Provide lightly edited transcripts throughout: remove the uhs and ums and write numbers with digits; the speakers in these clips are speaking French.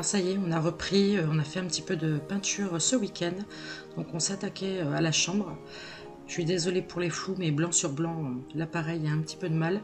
Alors ça y est, on a repris, on a fait un petit peu de peinture ce week-end. Donc on s'est attaqué à la chambre. Je suis désolée pour les flous, mais blanc sur blanc, l'appareil a un petit peu de mal.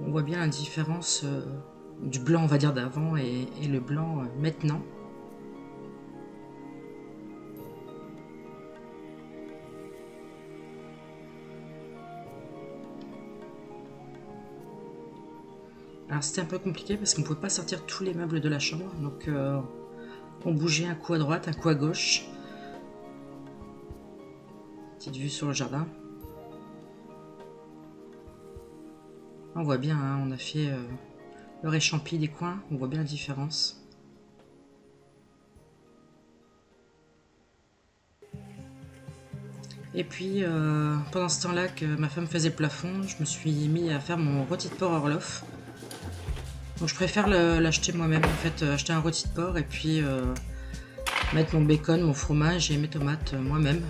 On voit bien la différence du blanc, on va dire, d'avant et le blanc maintenant. Alors c'était un peu compliqué parce qu'on ne pouvait pas sortir tous les meubles de la chambre. Donc on bougeait un coup à droite, un coup à gauche. Petite vue sur le jardin. On voit bien, hein, on a fait le réchampi des coins, on voit bien la différence. Et puis pendant ce temps-là que ma femme faisait le plafond, je me suis mis à faire mon rôti de porc Orloff. Donc je préfère l'acheter moi-même, en fait, acheter un rôti de porc et puis mettre mon bacon, mon fromage et mes tomates moi-même.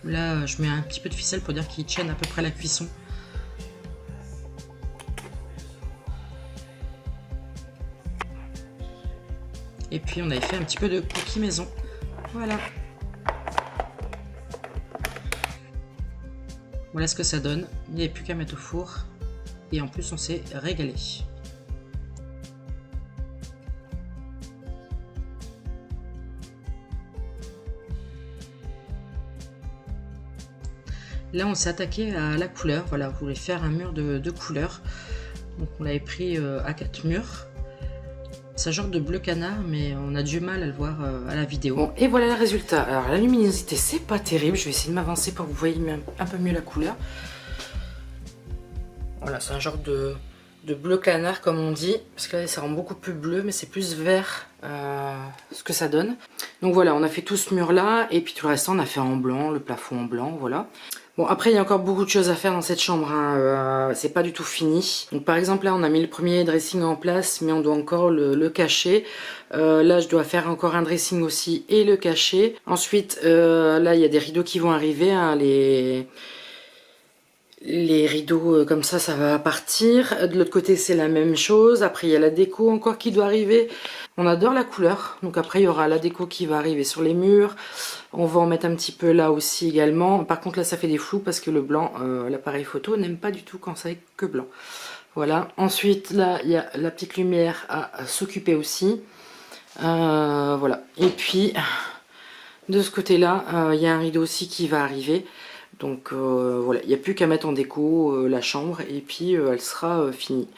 Là, je mets un petit peu de ficelle pour dire qu'il tienne à peu près la cuisson. Et puis on avait fait un petit peu de cookies maison. Voilà. Voilà ce que ça donne. Il n'y avait plus qu'à mettre au four. Et en plus, on s'est régalé. Là, on s'est attaqué à la couleur. Voilà, on voulait faire un mur de couleurs. Donc, on l'avait pris à 4 murs. C'est un genre de bleu canard, mais on a du mal à le voir à la vidéo. Bon, et voilà le résultat. Alors, la luminosité, c'est pas terrible. Je vais essayer de m'avancer pour que vous voyez un peu mieux la couleur. Voilà, c'est un genre de bleu canard, comme on dit. Parce que là, ça rend beaucoup plus bleu, mais c'est plus vert ce que ça donne. Donc voilà, on a fait tout ce mur-là. Et puis tout le reste, on a fait en blanc, le plafond en blanc, voilà. Bon, après, il y a encore beaucoup de choses à faire dans cette chambre, hein. C'est pas du tout fini. Donc, par exemple, là, on a mis le premier dressing en place, mais on doit encore le cacher. Là, je dois faire encore un dressing aussi et le cacher. Ensuite, là, il y a des rideaux qui vont arriver, hein, les rideaux comme ça va partir. De l'autre côté, c'est la même chose. Après, il y a la déco encore qui doit arriver. On adore la couleur. Donc après, il y aura la déco qui va arriver sur les murs. On va en mettre un petit peu là aussi également. Par contre, là, ça fait des flous parce que le blanc, l'appareil photo n'aime pas du tout quand c'est que blanc. Voilà. Ensuite, là, il y a la petite lumière à s'occuper aussi. Voilà. Et puis, de ce côté-là, il y a un rideau aussi qui va arriver. Donc voilà, il n'y a plus qu'à mettre en déco la chambre et puis elle sera finie.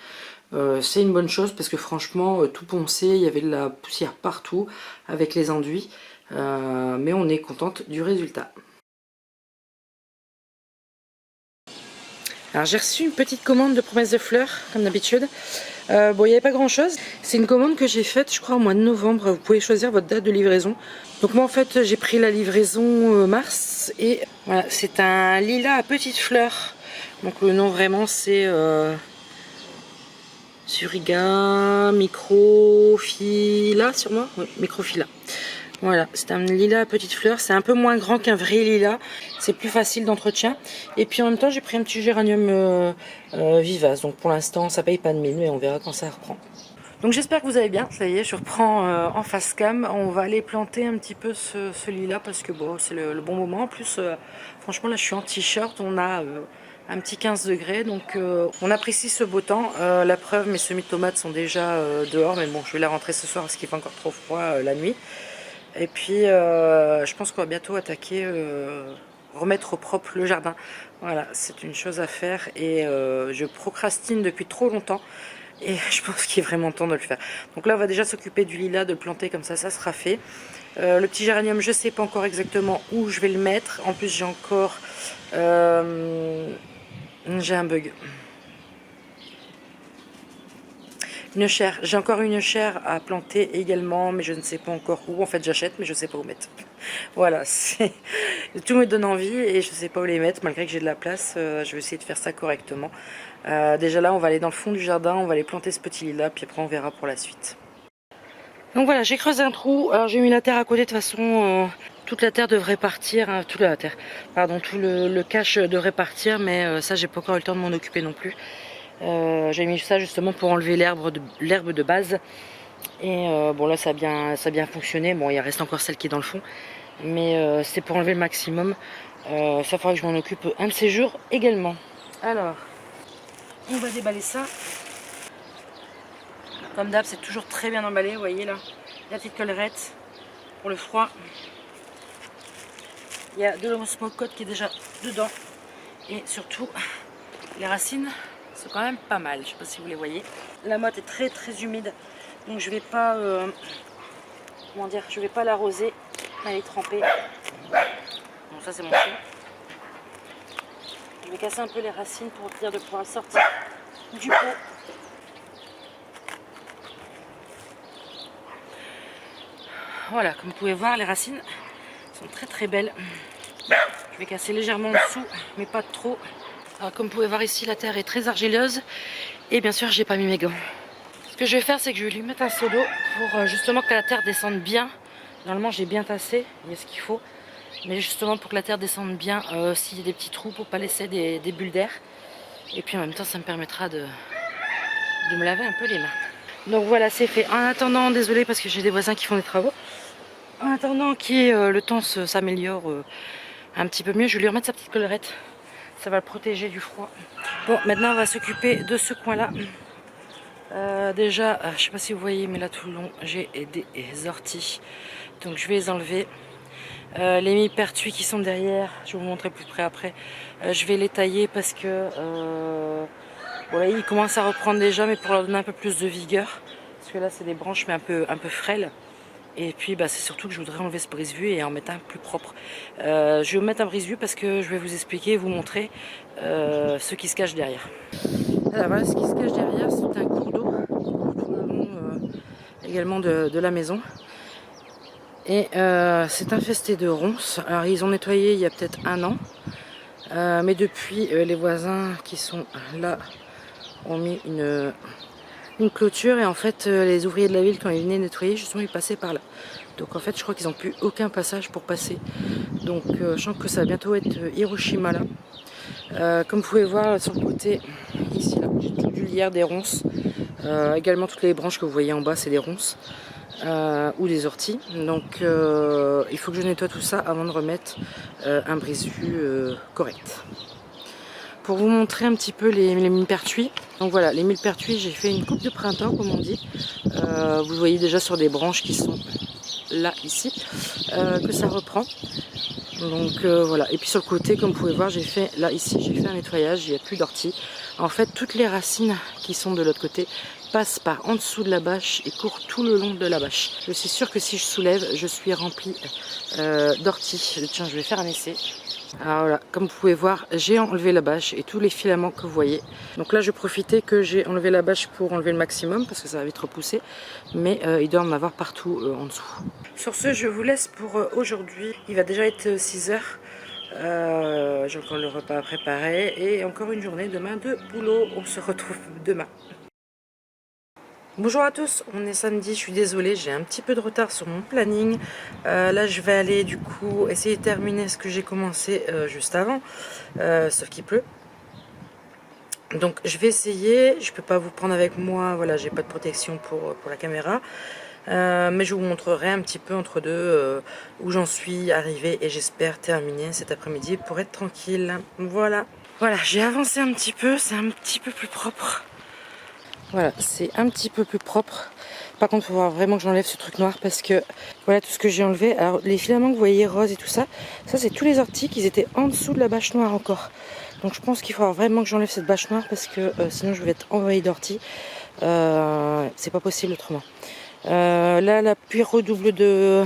C'est une bonne chose parce que franchement, tout poncé, il y avait de la poussière partout avec les enduits. Mais on est contente du résultat. Alors j'ai reçu une petite commande de promesse de fleurs, comme d'habitude. Bon, il n'y avait pas grand chose. C'est une commande que j'ai faite, je crois, au mois de novembre. Vous pouvez choisir votre date de livraison. Donc moi, en fait, j'ai pris la livraison mars. Et voilà, c'est un lilas à petites fleurs. Donc le nom vraiment, c'est Suriga Microphylla, sûrement. Oui, Microphylla. Voilà, c'est un lilas à petites fleurs. C'est un peu moins grand qu'un vrai lilas. C'est plus facile d'entretien. Et puis en même temps, j'ai pris un petit géranium vivace. Donc pour l'instant, ça paye pas de mine, mais on verra quand ça reprend. Donc j'espère que vous allez bien. Ça y est, je reprends en face cam. On va aller planter un petit peu ce lilas parce que bon, c'est le bon moment. En plus, franchement, là, je suis en t-shirt. On a un petit 15 degrés. Donc on apprécie ce beau temps. La preuve, mes semis de tomates sont déjà dehors. Mais bon, je vais la rentrer ce soir parce qu'il fait encore trop froid la nuit. Et puis, je pense qu'on va bientôt attaquer, remettre au propre le jardin. Voilà, c'est une chose à faire et je procrastine depuis trop longtemps. Et je pense qu'il est vraiment temps de le faire. Donc là, on va déjà s'occuper du lilas, de le planter comme ça sera fait. Le petit géranium, je ne sais pas encore exactement où je vais le mettre. En plus, j'ai encore... j'ai un bug. Une chaire, j'ai encore une chaire à planter également, mais je ne sais pas encore où. En fait, j'achète, mais je ne sais pas où mettre. Voilà, tout me donne envie et je ne sais pas où les mettre, malgré que j'ai de la place. Je vais essayer de faire ça correctement. Déjà là, on va aller dans le fond du jardin, on va aller planter ce petit lilas, puis après on verra pour la suite. Donc voilà, j'ai creusé un trou. Alors j'ai mis la terre à côté, de toute façon, toute la terre devrait partir, hein, toute la terre, pardon, tout le cache devrait partir, mais ça, j'ai pas encore eu le temps de m'en occuper non plus. J'ai mis ça justement pour enlever l'herbe de base. Et bon là ça a bien fonctionné. Bon il reste encore celle qui est dans le fond. Mais c'est pour enlever le maximum. Ça faudra que je m'en occupe un de ces jours également. Alors, on va déballer ça. Comme d'hab, c'est toujours très bien emballé. Vous voyez là, la petite collerette pour le froid. Il y a de l'osmocote qui est déjà dedans. Et surtout, les racines sont quand même pas mal. Je sais pas si vous les voyez. La motte est très très humide. Donc je vais pas comment dire, je vais pas l'arroser. Elle est trempée. Bon, ça c'est mon chien. Je vais casser un peu les racines pour dire de pouvoir sortir du pot. Voilà, comme vous pouvez voir, les racines sont très très belles. Je vais casser légèrement en dessous, mais pas trop. Alors, comme vous pouvez voir ici, la terre est très argileuse. Et bien sûr, j'ai pas mis mes gants. Ce que je vais faire, c'est que je vais lui mettre un seau d'eau pour justement que la terre descende bien. Normalement, j'ai bien tassé, il y a ce qu'il faut. Mais justement, pour que la terre descende bien, s'il y a des petits trous, pour pas laisser des bulles d'air. Et puis en même temps, ça me permettra de me laver un peu les mains. Donc voilà, c'est fait. En attendant, désolé parce que j'ai des voisins qui font des travaux. En attendant que le temps s'améliore un petit peu mieux, je vais lui remettre sa petite collerette. Ça va le protéger du froid. Bon, maintenant on va s'occuper de ce coin-là. Déjà, je sais pas si vous voyez, mais là tout le long, j'ai des orties. Donc je vais les enlever. Les millepertuis qui sont derrière, je vais vous montrer plus près après. Je vais les tailler parce que voilà, ils commencent à reprendre déjà, mais pour leur donner un peu plus de vigueur. Parce que là, c'est des branches, mais un peu frêles. Et puis, bah, c'est surtout que je voudrais enlever ce brise-vue et en mettre un plus propre. Je vais vous mettre un brise-vue parce que je vais vous expliquer, vous montrer ce qui se cache derrière. Alors voilà, ce qui se cache derrière, c'est un cours d'eau tout le long également de la maison. Et c'est infesté de ronces. Alors, ils ont nettoyé il y a peut-être 1 an. Mais depuis, les voisins qui sont là ont mis une clôture et en fait les ouvriers de la ville quand ils venaient nettoyer justement ils passaient par là. Donc en fait je crois qu'ils n'ont plus aucun passage pour passer. Donc je sens que ça va bientôt être Hiroshima là. Comme vous pouvez voir sur le côté, ici là, j'ai tout du lierre, des ronces. Également toutes les branches que vous voyez en bas c'est des ronces. Ou des orties. Donc il faut que je nettoie tout ça avant de remettre un brise-vue correct. Pour vous montrer un petit peu les millepertuis. Donc voilà, les millepertuis, j'ai fait une coupe de printemps comme on dit. Vous voyez déjà sur des branches qui sont là, ici, que ça reprend. Donc voilà, et puis sur le côté, comme vous pouvez voir, j'ai fait, là, ici, j'ai fait un nettoyage, il n'y a plus d'orties. En fait, toutes les racines qui sont de l'autre côté passent par en dessous de la bâche et courent tout le long de la bâche. Je suis sûre que si je soulève, je suis remplie d'orties. Tiens, je vais faire un essai. Alors voilà, comme vous pouvez voir, j'ai enlevé la bâche et tous les filaments que vous voyez. Donc là, je profitais que j'ai enlevé la bâche pour enlever le maximum parce que ça va vite repousser. Mais il doit en avoir partout en dessous. Sur ce, je vous laisse pour aujourd'hui. Il va déjà être 6 h. J'ai encore le repas à préparer et encore une journée demain de boulot. On se retrouve demain. Bonjour à tous, on est samedi, je suis désolée, j'ai un petit peu de retard sur mon planning. Là je vais aller du coup essayer de terminer ce que j'ai commencé juste avant, sauf qu'il pleut. Donc je vais essayer, je peux pas vous prendre avec moi, voilà, j'ai pas de protection pour la caméra. Mais je vous montrerai un petit peu entre deux où j'en suis arrivée et j'espère terminer cet après-midi pour être tranquille. Voilà, j'ai avancé un petit peu, c'est un petit peu plus propre. Voilà, c'est un petit peu plus propre. Par contre, il faut voir vraiment que j'enlève ce truc noir parce que voilà tout ce que j'ai enlevé. Alors, les filaments que vous voyez roses et tout ça, ça c'est tous les orties qui étaient en dessous de la bâche noire encore. Donc, je pense qu'il faut vraiment que j'enlève cette bâche noire parce que sinon je vais être envahie d'orties. C'est pas possible autrement. Là, la pluie redouble de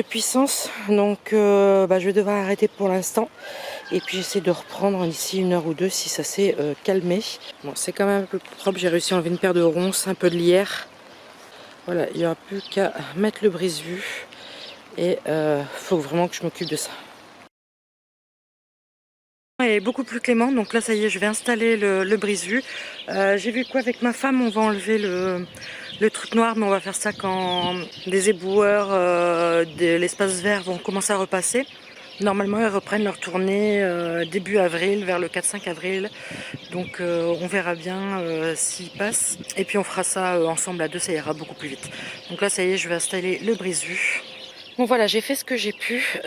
puissance. Donc, je vais devoir arrêter pour l'instant. Et puis j'essaie de reprendre d'ici 1 heure ou 2 si ça s'est calmé. Bon, c'est quand même un peu plus propre. J'ai réussi à enlever une paire de ronces, un peu de lierre. Voilà, il n'y aura plus qu'à mettre le brise-vue. Et faut vraiment que je m'occupe de ça. Il est beaucoup plus clément. Donc là, ça y est, je vais installer le brise-vue. J'ai vu quoi avec ma femme, on va enlever le truc noir, mais on va faire ça quand des éboueurs de l'espace vert vont commencer à repasser. Normalement, ils reprennent leur tournée début avril, vers le 4-5 avril. Donc on verra bien s'ils passent. Et puis on fera ça ensemble à deux, ça ira beaucoup plus vite. Donc là, ça y est, je vais installer le brise-vue. Bon voilà, j'ai fait ce que j'ai pu.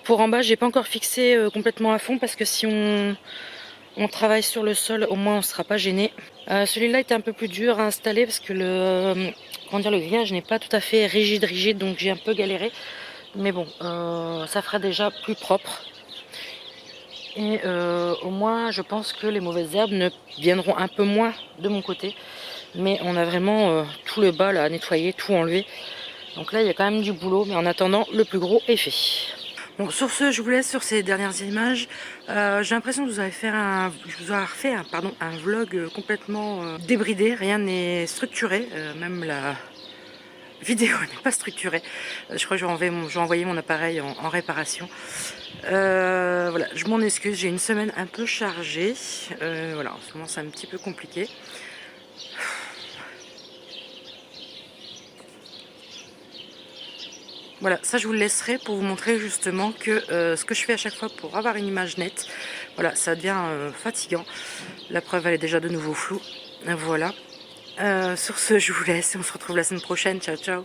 Pour en bas, j'ai pas encore fixé complètement à fond parce que si on travaille sur le sol, au moins on sera pas gêné. Celui-là était un peu plus dur à installer parce que le grillage n'est pas tout à fait rigide, donc j'ai un peu galéré. Mais bon, ça fera déjà plus propre. Et au moins, je pense que les mauvaises herbes ne viendront un peu moins de mon côté. Mais on a vraiment tout le bas là à nettoyer, tout enlever. Donc là, il y a quand même du boulot. Mais en attendant, le plus gros est fait. Donc sur ce, je vous laisse sur ces dernières images. J'ai l'impression que je vous ai refait un vlog complètement débridé. Rien n'est structuré. Même la vidéo n'est pas structurée. Je crois que je vais envoyer mon appareil en réparation. Voilà, je m'en excuse, j'ai une semaine un peu chargée. Voilà, en ce moment c'est un petit peu compliqué. Voilà, ça je vous le laisserai pour vous montrer justement que ce que je fais à chaque fois pour avoir une image nette, voilà, ça devient fatigant. La preuve, elle est déjà de nouveau floue. Voilà. Sur ce, je vous laisse et on se retrouve la semaine prochaine. Ciao, ciao.